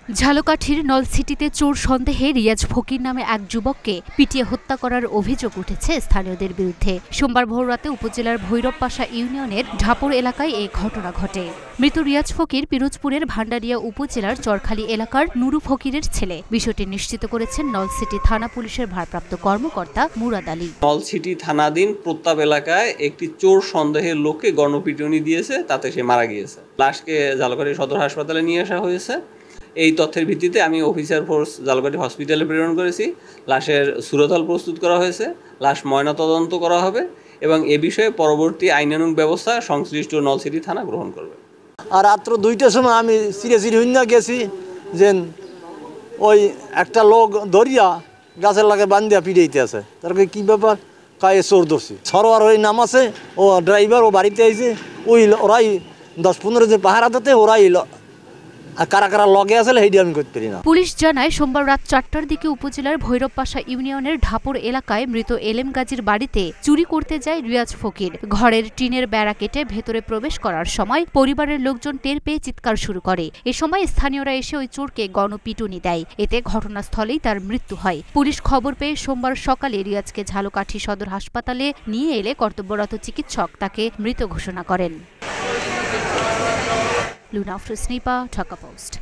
ঝালকাঠির নলছিটিতে চোর সন্দেহে রিয়াজ ফকির নামে এক যুবককে পিটিয়ে হত্যা করার অভিযোগ উঠেছে স্থানীয়দের বিরুদ্ধে। সোমবার ভোররাতে উপজেলার ভৈরবপাশা ইউনিয়নের ঢাপুর এলাকায় এই ঘটনা ঘটে। মৃত রিয়াজ ফকির পিরোজপুরের ভান্ডারিয়া উপজেলার চরখালী এলাকার নুরু ফকিরের ছেলে। বিষয়টি নিশ্চিত করেছেন নলছিটি থানা পুলিশের ভারপ্রাপ্ত কর্মকর্তা মুরাদ আলী। নলছিটি থানাধীন প্রতাপ এলাকায় একটি চোর সন্দেহের লোককে গণপিটুনি দিয়েছে, তাতে সে মারা গিয়েছে। লাশকে ঝালকাঠি সদর হাসপাতালে নিয়ে আসা হয়েছে। এই তথ্যের ভিত্তিতে আমি অফিসার ফোর্স ঝালকাঠি হসপিটালে প্রেরণ করেছি। লাশের সুরতহাল প্রস্তুত করা হয়েছে, লাশ ময়নাতদন্ত করা হবে এবং এ বিষয়ে পরবর্তী আইনানুগ ব্যবস্থা সংশ্লিষ্ট নলছিটি থানা গ্রহণ করবে। আর রাত্র 2টার সময় আমি সিরিয়াসলি হইনা গেছি যে ওই একটা লোক ধরিয়া গাছের লাগে বান্ধিয়া পিড়াইতে আছে। তার কি ব্যাপার, কায়ে চোর ধরছি। সরোয়ার ওই নাম আছে, ও ড্রাইভার, ও বাড়িতে আইছে। ওরাই 10-15 যে পাহারা দিতে, ওরাই কারা কারা লগে আছে সেইটি আমি করতে পারি না। পুলিশ জানায় সোমবার রাত 4টার দিকে উপজেলার ভৈরবপাশা ইউনিয়নের ঢাপুর এলাকায় মৃত এলেম গাজীর বাড়িতে চুরি করতে যায় রিয়াজ ফকির। ঘরের টিনের বেড়া কেটে ভেতরে প্রবেশ করার সময় পরিবারের লোকজন টের পেয়ে চিৎকার শুরু করে। এ সময় স্থানীয়রা এসে ওই চোরকে গণপিটুনি দেয়। এতে ঘটনাস্থলেই তার মৃত্যু হয়। পুলিশ খবর পেয়ে সোমবার সকালে রিয়াজকে ঝালকাঠি সদর হাসপাতালে নিয়ে এলে কর্তব্যরত চিকিৎসক তাকে মৃত ঘোষণা করেন। লুনা আফরোজ নিপা, ঢাকা পোস্ট।